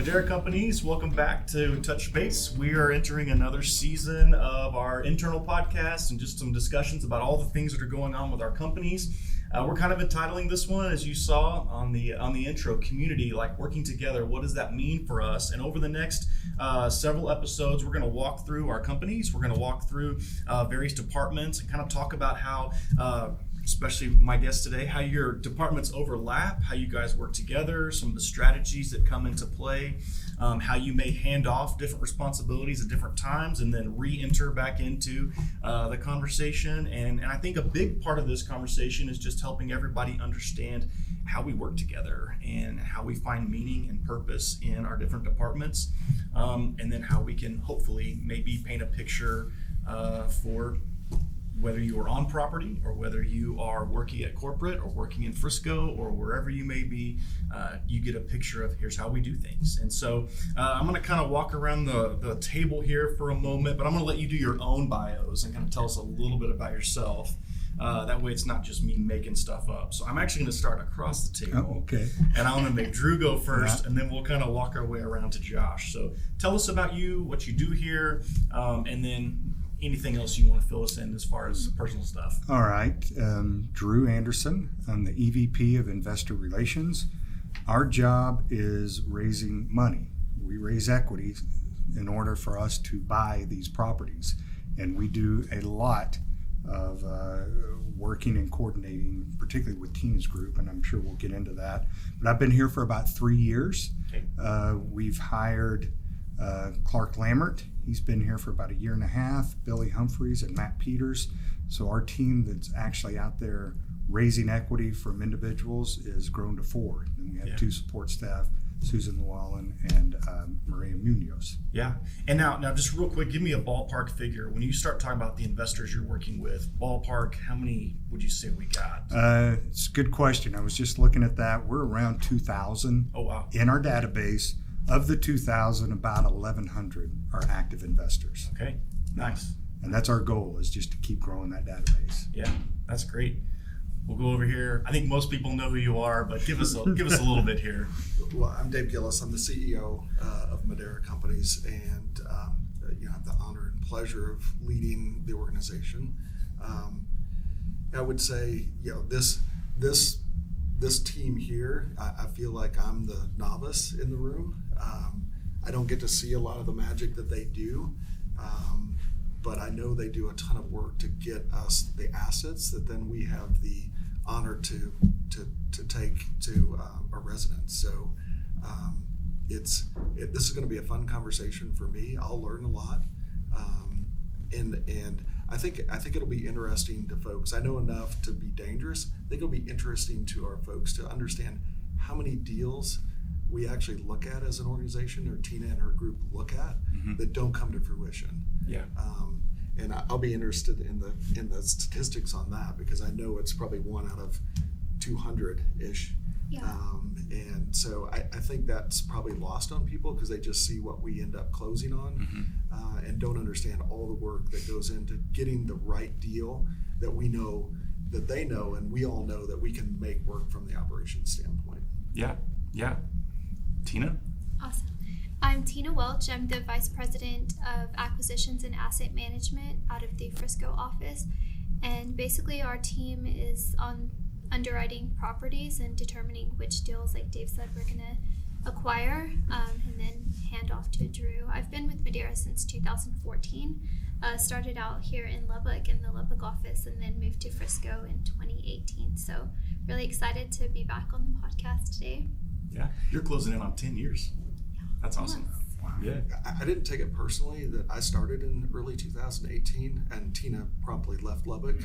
Madera Companies, welcome back to Touch Base. We are entering another season of our internal podcast and just some discussions about all the things that are going on with our companies. We're kind of entitling this one, as you saw on the intro, community, like working together. What does that mean for us? And over the next several episodes, we're going to walk through our companies. We're going to walk through various departments and kind of talk about how especially my guest today, how your departments overlap, how you guys work together, some of the strategies that come into play, how you may hand off different responsibilities at different times and then re-enter back into the conversation. And I think a big part of this conversation is just helping everybody understand how we work together and how we find meaning and purpose in our different departments, and then how we can hopefully maybe paint a picture for whether you are on property or whether you are working at corporate or working in Frisco or wherever you may be, you get a picture of here's how we do things. And so I'm going to kind of walk around the table here for a moment, but I'm going to let you do your own bios and kind of tell us a little bit about yourself. That way it's not just me making stuff up. So I'm actually going to start across the table. Oh, okay. And I'm going to make Drew go first, and then we'll kind of walk our way around to Josh. So tell us about you, what you do here, and then anything else you want to fill us in as far as personal stuff. All right. Drew Anderson. I'm the EVP of Investor Relations. Our job is raising money. We raise equity in order for us to buy these properties. And we do a lot of working and coordinating, particularly with Tina's group, and I'm sure we'll get into that. But I've been here for about 3 years. Okay. We've hired Clark Lammert. He's been here for about 1.5 years, Billy Humphreys and Matt Peters. So our team that's actually out there raising equity from individuals is grown to 4. And we have 2 support staff, Susan Llewellyn and Maria Munoz. Yeah. And now just real quick, give me a ballpark figure. When you start talking about the investors you're working with, ballpark, how many would you say we got? It's a good question. I was just looking at that. We're around 2,000 in our database. Of the 2,000, about 1,100 are active investors. Okay, nice. And that's our goal, is just to keep growing that database. Yeah, that's great. We'll go over here. I think most people know who you are, but give us a little bit here. Well, I'm Dave Gillis. I'm the CEO of Madera Companies, and I have the honor and pleasure of leading the organization. I would say, this team here, I feel like I'm the novice in the room. I don't get to see a lot of the magic that they do, but I know they do a ton of work to get us the assets that then we have the honor to take to our residents. So this is going to be a fun conversation for me. I'll learn a lot, and I think it'll be interesting to folks. I know enough to be dangerous. I think it'll be interesting to our folks to understand how many deals we actually look at as an organization, or Tina and her group look at, that don't come to fruition. Yeah. And I'll be interested in the statistics on that, because I know it's probably 1 out of 200-ish. Yeah. And so I think that's probably lost on people, because they just see what we end up closing on, and don't understand all the work that goes into getting the right deal that we know, that they know, and we all know that we can make work from the operations standpoint. Yeah. Tina? Awesome. I'm Tina Welch. I'm the Vice President of Acquisitions and Asset Management out of the Frisco office. And basically our team is on underwriting properties and determining which deals, like Dave said, we're going to acquire, and then hand off to Drew. I've been with Madera since 2014. Started out here in Lubbock in the Lubbock office, and then moved to Frisco in 2018. So really excited to be back on the podcast today. Yeah, you're closing in on 10 years. That's awesome. Wow. Yeah. I didn't take it personally that I started in early 2018, and Tina promptly left Lubbock.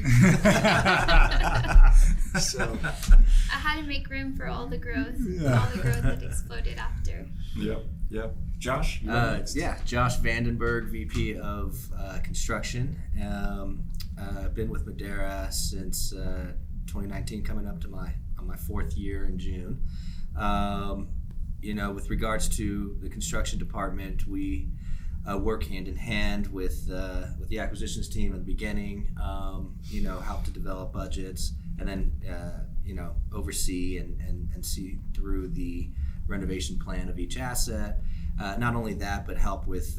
So I had to make room for all the growth that exploded after. Yep. Josh? Josh Vandenberg, VP of Construction. I've been with Madera since 2019, coming up to my 4th year in June. With regards to the construction department, we work hand in hand with the acquisitions team at the beginning, help to develop budgets, and then oversee and see through the renovation plan of each asset. Not only that, but help with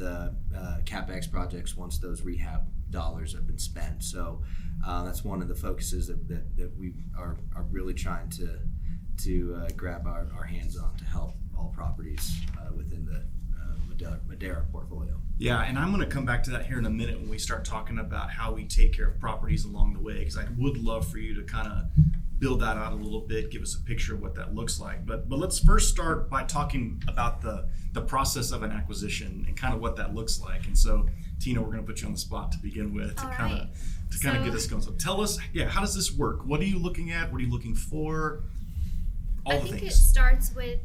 CapEx projects once those rehab dollars have been spent. So that's one of the focuses that we are really trying to grab our hands on to help all properties within the Madera portfolio. Yeah, and I'm going to come back to that here in a minute when we start talking about how we take care of properties along the way, because I would love for you to kind of build that out a little bit, give us a picture of what that looks like. But let's first start by talking about the process of an acquisition and kind of what that looks like. And so, Tina, we're going to put you on the spot to begin with to kind of get us going. So tell us, how does this work? What are you looking at? What are you looking for? I think it starts with,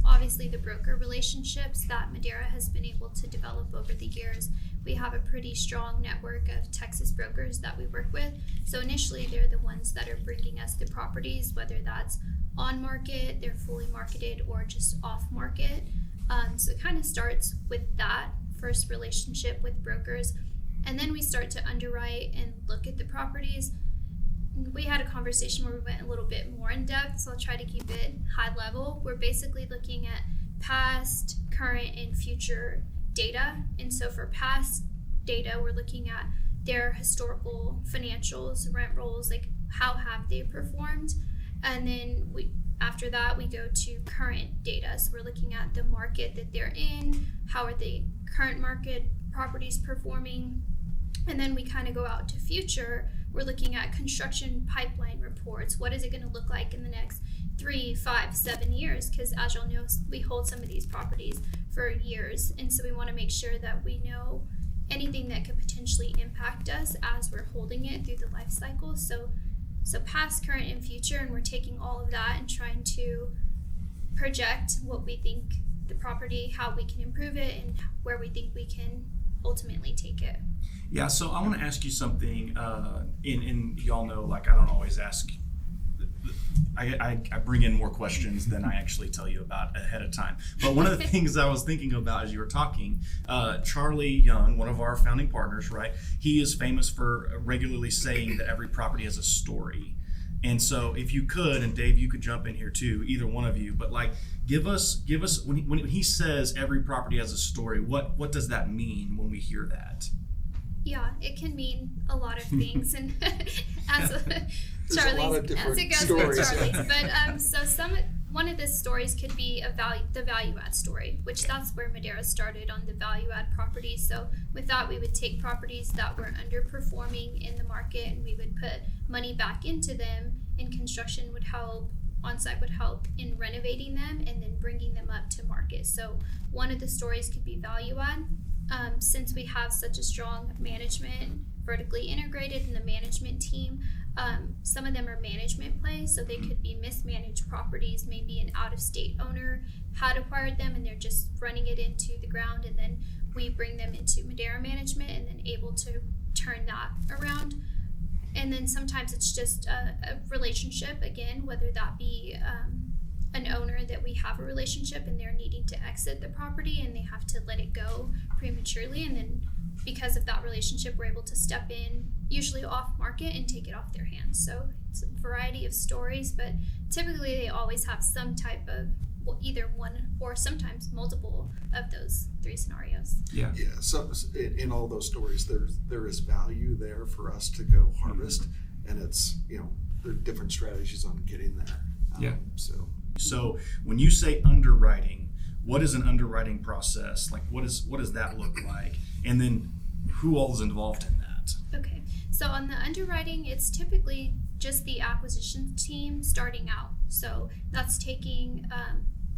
obviously the broker relationships that Madera has been able to develop over the years. We have a pretty strong network of Texas brokers that we work with. So initially, they're the ones that are bringing us the properties, whether that's on market, they're fully marketed, or just off market. So it kind of starts with that first relationship with brokers. And then we start to underwrite and look at the properties. We had a conversation where we went a little bit more in depth, so I'll try to keep it high level. We're basically looking at past, current, and future data. And so for past data, we're looking at their historical financials, rent rolls, like how have they performed. And then after that, we go to current data. So we're looking at the market that they're in, how are the current market properties performing. And then we kind of go out to future. We're looking at construction pipeline reports. What is it going to look like in the next 3, 5, 7 years? Because as you'll know, we hold some of these properties for years. And so we want to make sure that we know anything that could potentially impact us as we're holding it through the life cycle. So past, current, and future. And we're taking all of that and trying to project what we think the property, how we can improve it, and where we think we can ultimately take it. Yeah, so I want to ask you something, and y'all know, like, I don't always ask, I bring in more questions than I actually tell you about ahead of time. But one of the things I was thinking about as you were talking, Charlie Young, one of our founding partners, right, he is famous for regularly saying that every property has a story. And so if you could, and Dave, you could jump in here too, either one of you, but like, give us when he says every property has a story, what does that mean when we hear that? Yeah, it can mean a lot of things, and as There's a lot of different stories. But one of the stories could be the value add story, which that's where Madera started, on the value add properties. So with that, we would take properties that were underperforming in the market, and we would put money back into them, and construction would help. On-site would help in renovating them and then bringing them up to market. So one of the stories could be value add. Since we have such a strong management, vertically integrated in the management team, some of them are management plays, so they could be mismanaged properties. Maybe an out-of-state owner had acquired them and they're just running it into the ground, and then we bring them into Madera management and then able to turn that around. And then sometimes it's just a relationship, again, whether that be an owner that we have a relationship and they're needing to exit the property and they have to let it go prematurely, and then because of that relationship, we're able to step in, usually off market, and take it off their hands. So it's a variety of stories, but typically they always have some type of, either one or sometimes multiple of those three scenarios. Yeah. So in all those stories, there is value there for us to go harvest, and it's, there are different strategies on getting there. So when you say underwriting, what is an underwriting process? Like, what does that look like? And then who all is involved in that? Okay. So on the underwriting, it's typically just the acquisition team starting out. So that's taking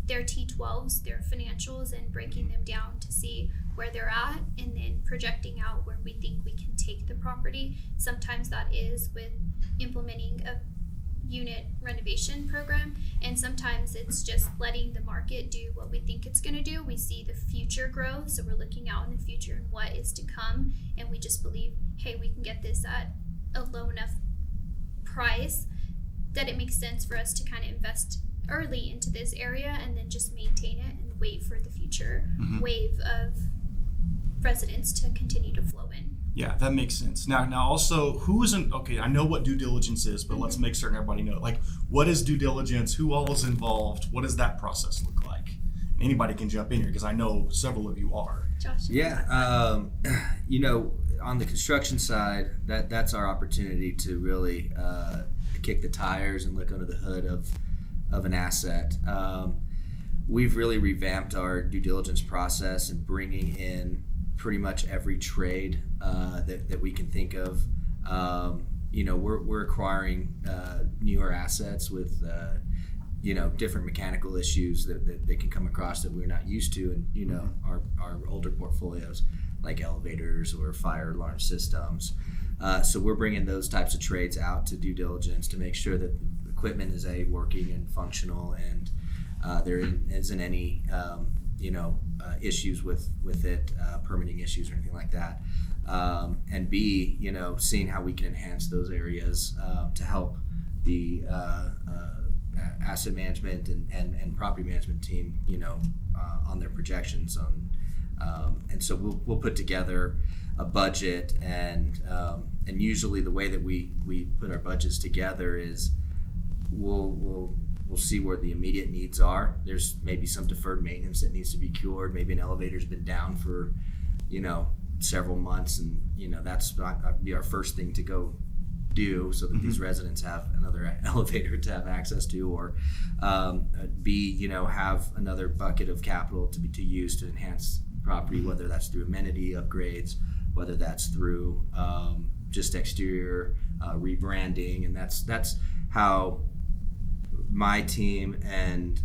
their T12s, their financials, and breaking them down to see where they're at, and then projecting out where we think we can take the property. Sometimes that is with implementing a unit renovation program, and sometimes it's just letting the market do what we think it's going to do. We see the future growth, so we're looking out in the future and what is to come, and we just believe, hey, we can get this at a low enough price that it makes sense for us to kind of invest early into this area and then just maintain it and wait for the future wave of residents to continue to flow in. Yeah, that makes sense. Now also, who isn't, okay, I know what due diligence is, but let's make certain everybody knows. Like, what is due diligence? Who all is involved? What does that process look like? anybody can jump in here because I know several of you are. Josh. Yeah, on the construction side, that's our opportunity to really kick the tires and look under the hood of an asset. We've really revamped our due diligence process and bringing in pretty much every trade that we can think of. We're acquiring newer assets with different mechanical issues that can come across that we're not used to, and our older portfolios like elevators or fire alarm systems. So we're bringing those types of trades out to due diligence to make sure that the equipment is working and functional, and there isn't any issues with it, permitting issues or anything like that. And B, seeing how we can enhance those areas to help the asset management and property management team, on their projections on. And so we'll put together a budget, and usually the way that we put our budgets together is we'll see where the immediate needs are. There's maybe some deferred maintenance that needs to be cured. Maybe an elevator's been down for several months, and that's not be our first thing to go do, so that these residents have another elevator to have access to, or B, have another bucket of capital to use to enhance property, whether that's through amenity upgrades, whether that's through just exterior rebranding. And that's how my team and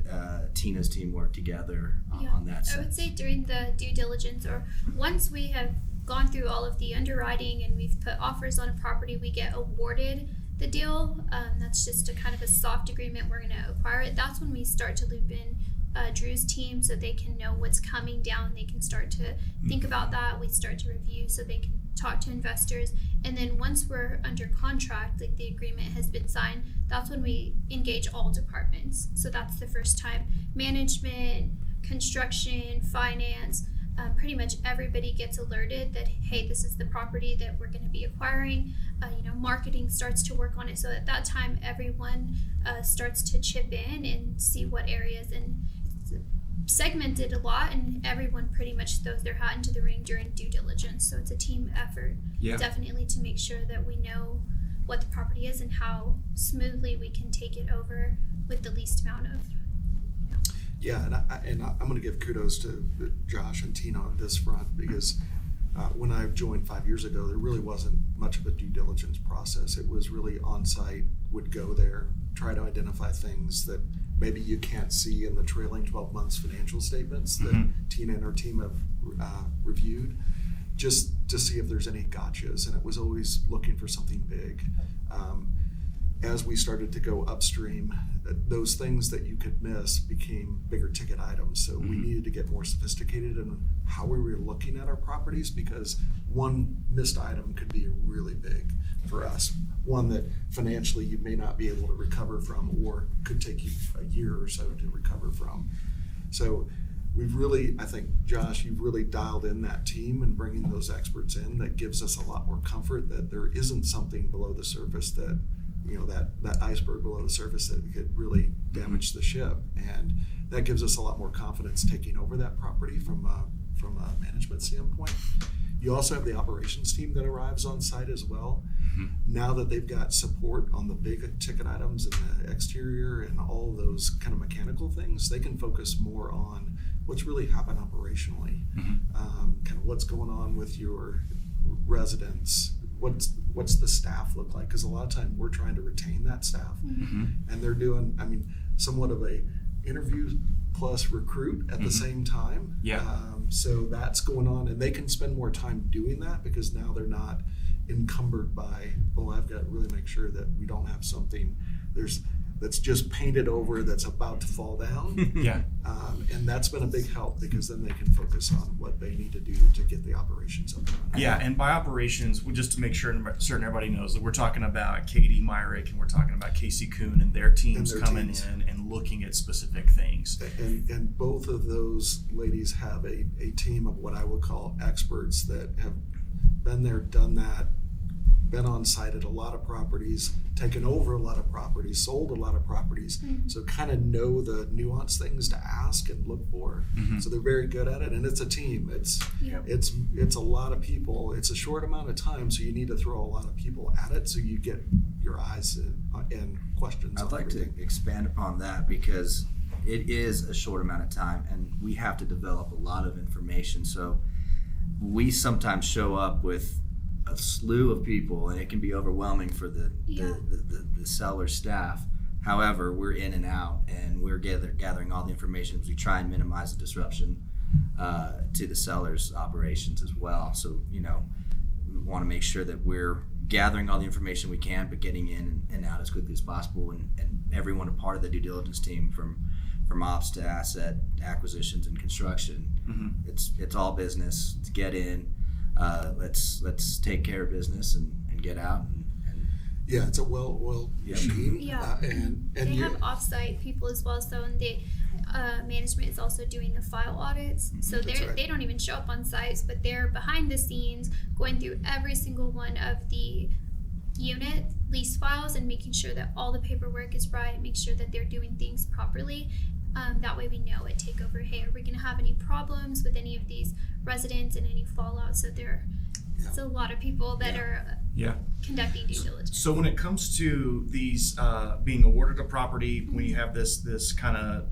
Tina's team work together on that sense. I would say during the due diligence, or once we have gone through all of the underwriting and we've put offers on a property, we get awarded the deal. That's just a kind of a soft agreement. We're going to acquire it. That's when we start to loop in Drew's team, so they can know what's coming down. They can start to think about that. We start to review so they can talk to investors. And then once we're under contract, like the agreement has been signed, that's when we engage all departments. So that's the first time management, construction, finance, pretty much everybody gets alerted that, hey, this is the property that we're going to be acquiring. Marketing starts to work on it. So at that time, everyone starts to chip in and see what areas, and it's segmented a lot, and everyone pretty much throws their hat into the ring during due diligence. So it's a team effort, definitely, to make sure that we know what the property is and how smoothly we can take it over with the least amount of. Yeah, and I'm going to give kudos to Josh and Tina on this front, because when I joined 5 years ago, there really wasn't much of a due diligence process. It was really on-site, would go there, try to identify things that maybe you can't see in the trailing 12 months financial statements that Tina and her team have reviewed, just to see if there's any gotchas, and it was always looking for something big. As we started to go upstream, those things that you could miss became bigger ticket items. So we needed to get more sophisticated in how we were looking at our properties, because one missed item could be really big for us. One that financially you may not be able to recover from, or could take you a year or so to recover from. So we've really, I think, Josh, you've really dialed in that team and bringing those experts in. That gives us a lot more comfort that there isn't something below the surface that, that iceberg below the surface that could really damage the ship. And that gives us a lot more confidence taking over that property from a management standpoint. You also have the operations team that arrives on site as well. Now that they've got support on the big ticket items and the exterior and all those kind of mechanical things, they can focus more on what's really happened operationally. Kind of what's going on with your residents. What's the staff look like? Because a lot of time we're trying to retain that staff, and they're doing, somewhat of a interview plus recruit at the same time. So that's going on, and they can spend more time doing that because now they're not encumbered by, I've got to really make sure that we don't have something that's just painted over that's about to fall down. And that's been a big help, because then they can focus on what they need to do to get the operations up. And by operations, just to make sure certain everybody knows that we're talking about Katie Myrick and we're talking about Casey Kuhn and their teams coming in and looking at specific things. And both of those ladies have a team of what I would call experts that have been there, done that, been on site at a lot of properties, taken over a lot of properties, sold a lot of properties, so kind of know the nuanced things to ask and look for. So they're very good at it, and it's a team. It's a lot of people. It's a short amount of time, so you need to throw a lot of people at it so you get your eyes and questions. I'd like to expand upon that because it is a short amount of time, and we have to develop a lot of information. So we sometimes show up with a slew of people, and it can be overwhelming for the seller staff. However, we're in and out, and we're gathering all the information as we try and minimize the disruption to the seller's operations as well. So, we want to make sure that we're gathering all the information we can, but getting in and out as quickly as possible, and everyone a part of the due diligence team from ops to asset acquisitions and construction. It's all business. Let's get in. Let's take care of business and get out. Yeah, it's a well-oiled machine. Yeah, and they have off-site people as well. So and the management is also doing the file audits. So they don't even show up on sites, but they're behind the scenes going through every single one of the unit lease files and making sure that all the paperwork is right, make sure that they're doing things properly. That way we know at takeover, hey, are we going to have any problems with any of these residents and any fallout? So it's a lot of people that are conducting due diligence. So when it comes to these being awarded a property, when you have this kind of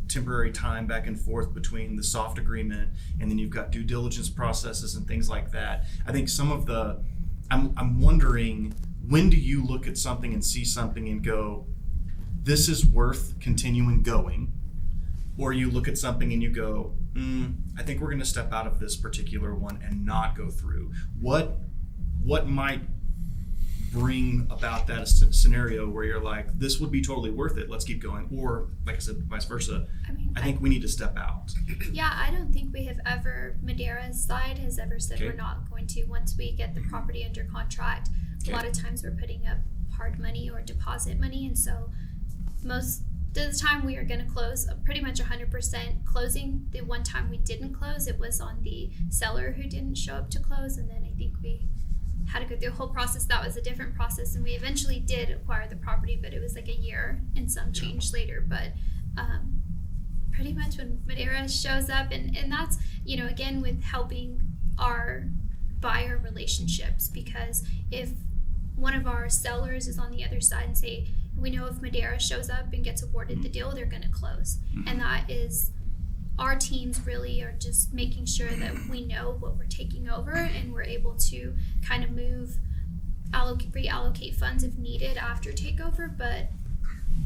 temporary time back and forth between the soft agreement and then you've got due diligence processes and things like that, I think some of I'm wondering, when do you look at something and see something and go, this is worth continuing going? Or you look at something and you go, I think we're going to step out of this particular one and not go through. What might bring about that scenario where you're like, this would be totally worth it, let's keep going? Or, like I said, vice versa, I think we need to step out. Yeah, I don't think we have ever, Madera's side has ever said we're not going to. Once we get the property under contract, a lot of times we're putting up hard money or deposit money, and so most of the time we are going to close pretty much 100% closing. The one time we didn't close, it was on the seller who didn't show up to close, and then I think we had to go through a whole process. That was a different process, and we eventually did acquire the property, but it was like a year and some change later. But pretty much when Madera shows up, and that's, again, with helping our buyer relationships, because if one of our sellers is on the other side and say, we know if Madera shows up and gets awarded the deal, they're going to close. And that is, our teams really are just making sure that we know what we're taking over, and we're able to kind of reallocate funds if needed after takeover, but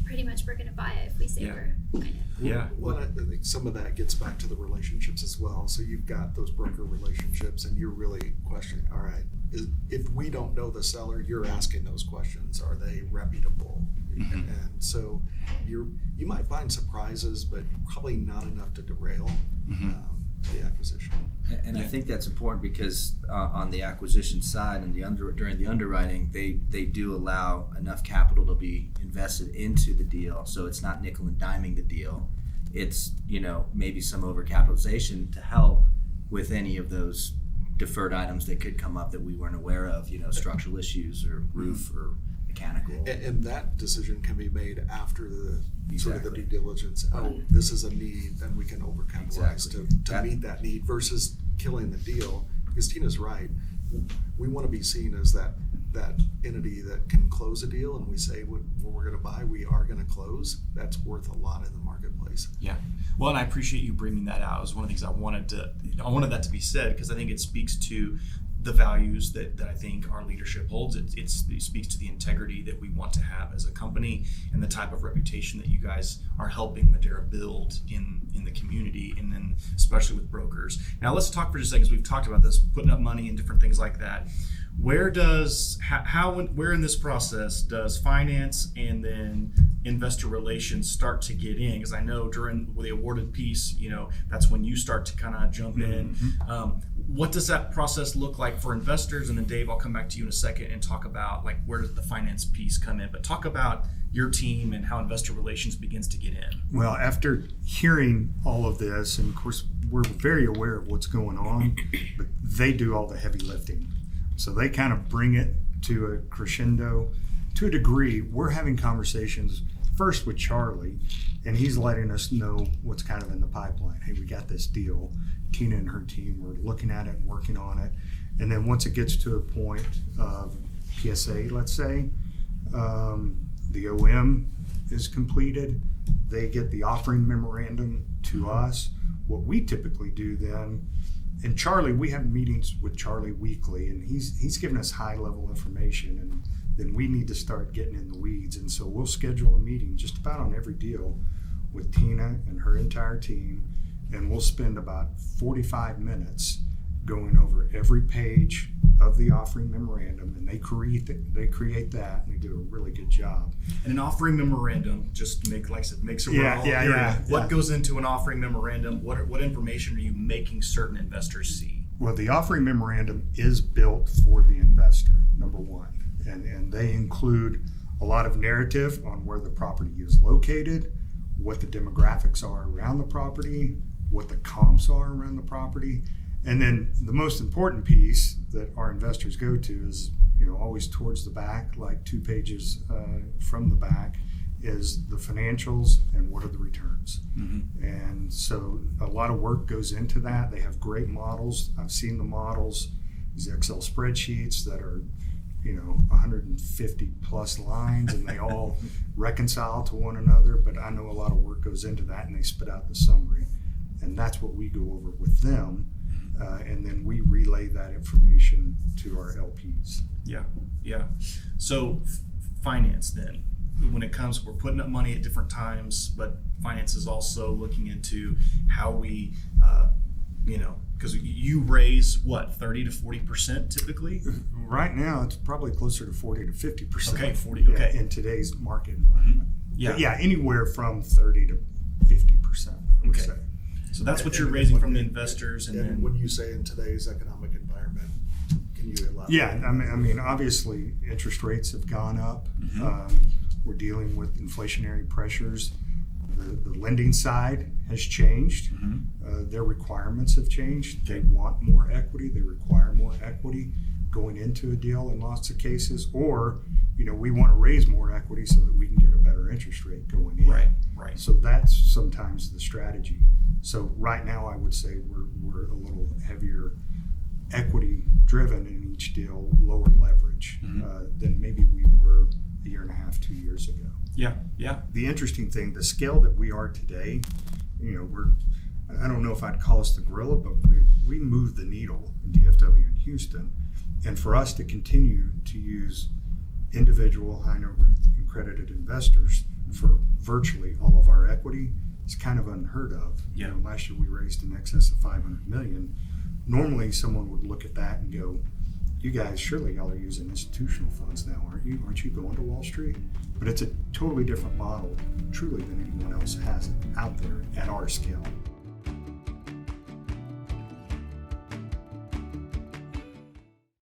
pretty much we're going to buy it if we say we're kind of. Yeah. Well, I think some of that gets back to the relationships as well. So you've got those broker relationships, and you're really questioning, all right, if we don't know the seller, you're asking those questions. Are they reputable? And so you might find surprises, but probably not enough to derail the acquisition. And I think that's important because on the acquisition side and during the underwriting, they do allow enough capital to be invested into the deal, so it's not nickel and diming the deal. It's maybe some overcapitalization to help with any of those deferred items that could come up that we weren't aware of, structural issues or roof or mechanical. And that decision can be made after the sort of the due diligence. Oh, this is a need, then we can overcapitalize to meet that need versus killing the deal. Because Tina's right. We want to be seen as that entity that can close a deal, and we say what we're going to buy, we are going to close. That's worth a lot in the marketplace. Yeah. Well, and I appreciate you bringing that out. It was one of the things I wanted that to be said, because I think it speaks to the values that I think our leadership holds. It speaks to the integrity that we want to have as a company and the type of reputation that you guys are helping Madera build in the community, and then especially with brokers. Now let's talk for just a second, because we've talked about this, putting up money and different things like that. Where in this process does finance and then investor relations start to get in? Because I know during the awarded piece, that's when you start to kind of jump in. What does that process look like for investors? And then Dave, I'll come back to you in a second and talk about where does the finance piece come in. But talk about your team and how investor relations begins to get in. Well, after hearing all of this, and of course we're very aware of what's going on, but they do all the heavy lifting. So they kind of bring it to a crescendo. To a degree, we're having conversations first with Charlie, and he's letting us know what's kind of in the pipeline. Hey, we got this deal. Tina and her team are looking at it and working on it. And then once it gets to a point of PSA, let's say, the OM is completed, they get the offering memorandum to us. What we typically do then, and Charlie, we have meetings with Charlie weekly, and he's giving us high level information, and then we need to start getting in the weeds. And so we'll schedule a meeting just about on every deal with Tina and her entire team, and we'll spend about 45 minutes going over every page of the offering memorandum, and they create that, and they do a really good job. And an offering memorandum, just to make, like I said, make sure we're all Yeah. hearing what goes into an offering memorandum. What information are you making certain investors see? Well, the offering memorandum is built for the investor, number one, and they include a lot of narrative on where the property is located, what the demographics are around the property, what the comps are around the property. And then the most important piece that our investors go to is, always towards the back, like 2 pages from the back, is the financials and what are the returns. Mm-hmm. And so a lot of work goes into that. They have great models. I've seen the models, these Excel spreadsheets that are, 150 plus lines, and they all reconcile to one another. But I know a lot of work goes into that, and they spit out the summary. And that's what we go over with them. And then we relay that information to our LPs. Yeah. So because then, when it comes, we're putting up money at different times, but finance is also looking into how we, because you raise what, 30 to 40% typically? Right now, it's probably closer to 40 to 50%. Okay, 40. Okay. In today's market environment. Yeah. But yeah, anywhere from 30 to 50%. I would Okay. say. So that's what you're raising from the investors, and then when you say in today's economic environment, can you elaborate? Yeah, I mean, obviously, interest rates have gone up. Mm-hmm. We're dealing with inflationary pressures. The lending side has changed. Mm-hmm. Their requirements have changed. They want more equity. They require more equity going into a deal in lots of cases. Or, we want to raise more equity so that we can get a better interest rate going in. Right. So that's sometimes the strategy. So right now, I would say we're a little heavier equity driven in each deal, lower leverage than maybe we were a year and a half, 2 years ago. Yeah. The interesting thing, the scale that we are today, I don't know if I'd call us the gorilla, but we move the needle in DFW and Houston. And for us to continue to use individual high net worth accredited investors for virtually all of our equity is kind of unheard of. Yeah. Last year we raised in excess of $500 million. Normally someone would look at that and go, you guys, surely y'all are using institutional funds now, aren't you? Aren't you going to Wall Street? But it's a totally different model, truly, than anyone else has it out there at our scale.